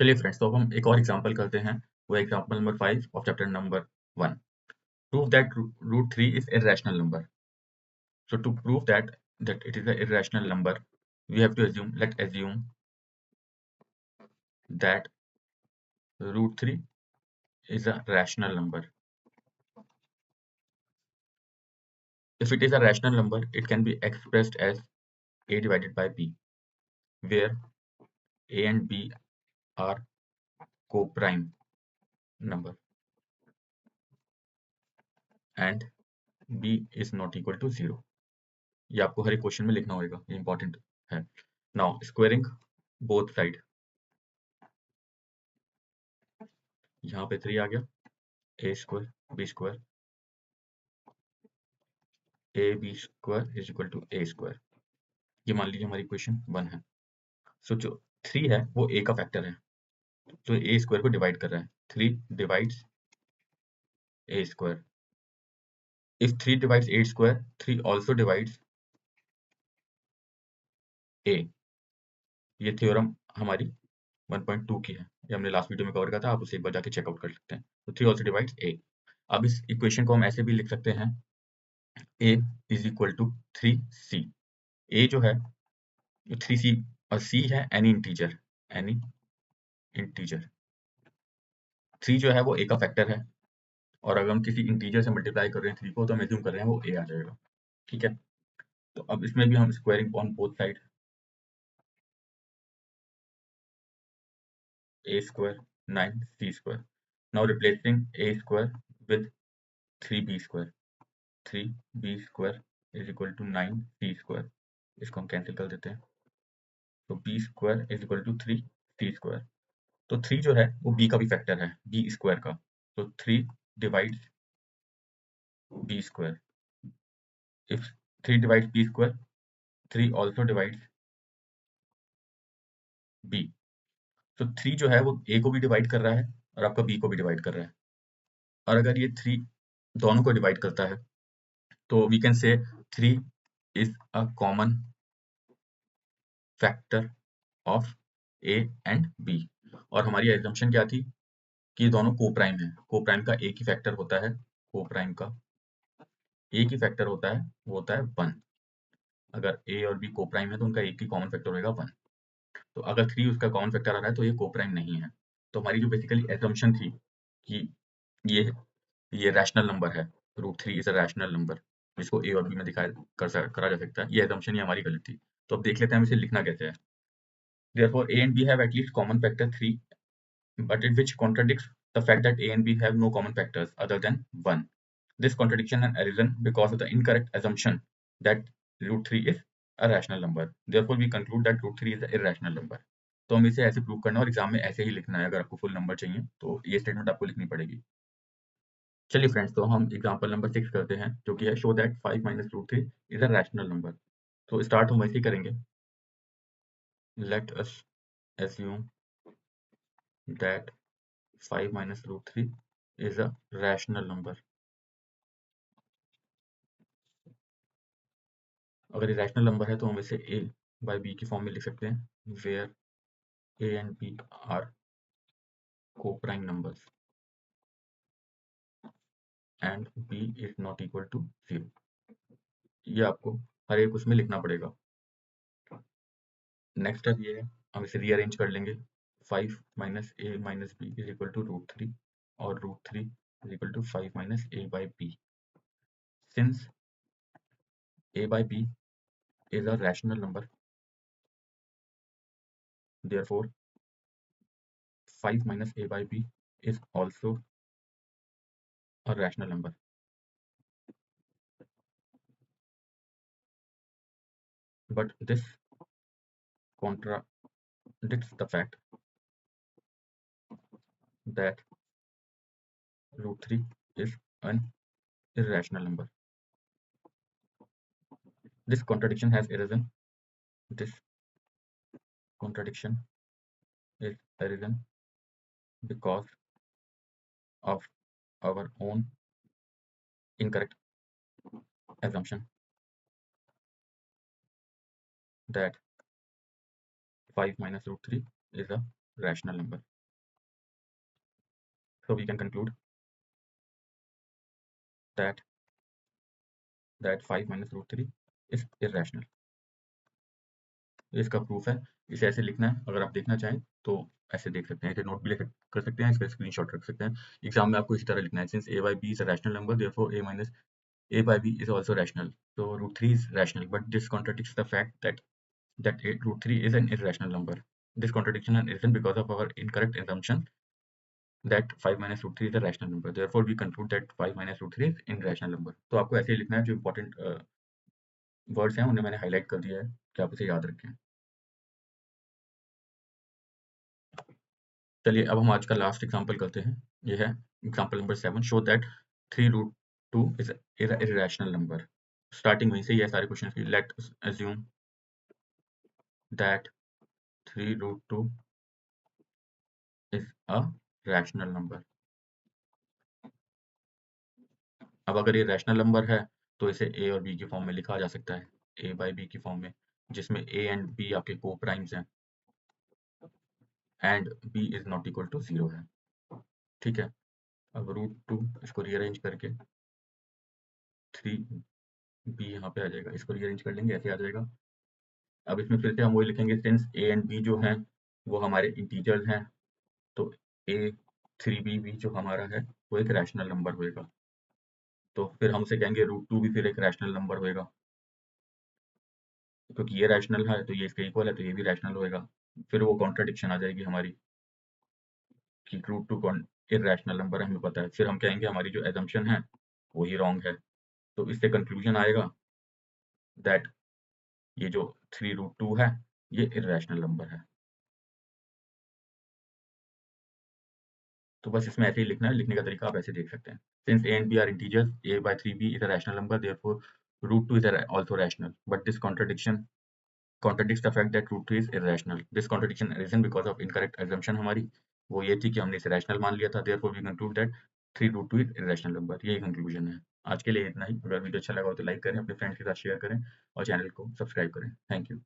चलिए फ्रेंड्स, तो अब हम एक और एग्जांपल करते हैं। वो example number 5 of chapter number 1। Prove that root 3 is irrational number. So to prove that it is a irrational number, we have to let's assume that root 3 is a rational number. If it is a rational number, it can be expressed as a divided by b, where a and b are co-prime number and b is not equal to 0. ये आपको हर एक question में लिखना होगा, ये important है। Now squaring both side, यहाँ पे 3 आ गया, a square b square, a b square is equal to a square. ये मान लीजिए हमारी इक्वेशन 1 है। सो जो 3 है वो a का फैक्टर है, तो ए स्क्वायर को डिवाइड कर रहा है। 3 divides A square. If 3 divides A square, 3 also divides A. ये थ्योरम हमारी 1.2 की है, ये हमने लास्ट वीडियो में कवर किया था, आप उसे एक बार जाके चेकआउट कर सकते हैं। तो 3 ऑल्सो डिवाइड्स ए। अब इस इक्वेशन को हम ऐसे भी लिख सकते हैं, a is equal to 3c। a जो है 3c और c है एनी इंटीजर। एनी इंटीजर 3 जो है वो a का फैक्टर है, और अगर हम किसी इंटीजर से मल्टीप्लाई कर रहे हैं 3 को, तो हम एज्यूम कर रहे हैं वो a आ जाएगा। ठीक है, तो अब इसमें भी हम squaring on both side, a square 9c square। Now replacing a square with 3b square, 3b square is equal to 9c square। इसको हम कैंसिल कर देते हैं, तो b square is equal to 3c square। तो 3 जो है वो b का भी फैक्टर है, b स्क्वायर का, तो 3 divides b square। If 3 divides b square, 3 also divides b। तो 3 जो है वो a को भी डिवाइड कर रहा है और आपका b को भी डिवाइड कर रहा है। और अगर ये 3 दोनों को डिवाइड करता है, तो we can say 3 is a common factor of a and b। और हमारी एजम्पशन क्या थी कि ये दोनों को प्राइम है। को प्राइम का एक ही फैक्टर होता है, को प्राइम का एक ही फैक्टर होता है, वो होता है 1। अगर a और b को प्राइम है तो उनका एक ही कॉमन फैक्टर होगा 1। तो अगर 3 उसका कॉमन फैक्टर आ रहा है तो ये को प्राइम नहीं है। तो हमारी जो बेसिकली एजम्पशन थी कि ये ये रैशनल नंबर है, root 3 is a rational number, जिसको ए और बी में दिखाया करा जा सकता है, ये एजम्पशन ही हमारी गलत थी। तो अब देख लेते हैं हम इसे लिखना कैसे है। Therefore, A and B have at least common factor 3, but which contradicts the fact that A and B have no common factors other than 1. This contradiction has arisen because of the incorrect assumption that root 3 is a rational number. Therefore, we conclude that root 3 is an irrational number. तो हम इसे ऐसे prove करना है और exam में ऐसे ही लिखना है। अगर आपको फुल नंबर चाहिए तो ये स्टेटमेंट आपको लिखनी पड़ेगी। चलिए फ्रेंड्स, तो हम एग्जांपल नंबर 6 करते हैं, जो कि है show that 5 minus root 3 is a rational number. तो स्टार्ट हम वैसे ही करेंगे। Let us assume that 5 minus root 3 is a rational number. अगर ये रैशनल नंबर है तो हम इसे a by b की फॉर्म में लिख सकते हैं, where a and b are co-prime numbers and b is not equal to 0। ये आपको हर एक उसमें लिखना पड़ेगा। नेक्स्ट स्टेप ये है, हम इसे रीअरेंज कर लेंगे। 5 minus a minus b is equal to root 3, और root 3 is equal to 5 minus a by b। Since a by b is a rational number, therefore 5 minus a by b is also a rational number. But this contradicts the fact that root 3 is an irrational number. This contradiction has arisen. This contradiction is arisen because of our own incorrect assumption that 5 minus root 3 is a rational number. So we can conclude that 5 minus root 3 is irrational. इसका proof है, इसे ऐसे लिखना है, अगर आप देखना चाहें तो ऐसे देख सकते हैं, इसे नोट भी कर सकते हैं, इसका स्क्रीनशॉट रख सकते हैं। एग्जाम में आपको इसी तरह लिखना है, since a by b is a rational number therefore a minus a by b is also rational, so root 3 is rational, but this contradicts the fact that root 3 is an irrational number. This contradiction is written because of our incorrect assumption that 5 minus root 3 is a rational number, therefore we conclude that 5 minus root 3 is irrational number. तो आपको ऐसे ही लिखना है, जो important words हैं उन्हें मैंने highlight कर दिया है कि आप इसे याद रखें। चलिए अब हम आज का लास्ट एग्जांपल करते हैं, ये है example number 7, show that 3 root 2 is irrational number. Starting वहीं से ही है सारे क्वेश्चन की। Let assume that 3 root 2 is a rational number. अब अगर ये रैशनल नंबर है तो इसे ए और बी की फॉर्म में लिखा जा सकता है, ए बाई बी की फॉर्म में, जिसमें ए एंड बी आपके को प्राइम्स हैं and b is not equal to 0 है। ठीक है, अब रूट 2 इसको रीअरेंज करके 3 बी यहाँ पे आ जाएगा, इसको रीअरेंज कर लेंगे, ऐसे आ जाएगा। अब इसमें फिर से हम वही लिखेंगे, सिंस ए एंड बी जो हैं वो हमारे इंटीजर्स हैं, तो ए 3b भी जो हमारा है वो एक रैशनल नंबर होएगा, तो फिर हम उसे कहेंगे रूट 2 भी फिर एक रैशनल नंबर होएगा, क्योंकि ये रैशनल है तो ये इसके इक्वल है, तो ये भी रैशनल होएगा। फिर वो कॉन्ट्राडिक्शन आ जाएगी हमारी कि रूट 2 इरैशनल नंबर है, हमें पता है, फिर हम कहेंगे हमारी जो एजम्पशन है वही रॉन्ग है, तो इससे कंक्लूजन आएगा दैट ये जो 3 रूट 2 है ये इरैशनल नंबर है। तो बस इसमें ऐसे ही लिखना है, लिखने का तरीका आप ऐसे देख सकते हैं, since a and b are integers, a by 3b is a rational number, therefore root 2 is also rational, but this contradiction contradicts the fact that root 3 is irrational. This contradiction arisen because of incorrect assumption हमारी वो ये थी कि हमने इसे rational मान लिया था, therefore we conclude that 3 root 2 is irrational number। यही कंक्लूजन है। आज के लिए इतना ही। अगर वीडियो अच्छा लगा हो तो लाइक करें, अपने फ्रेंड्स के साथ शेयर करें और चैनल को सब्सक्राइब करें। Thank you.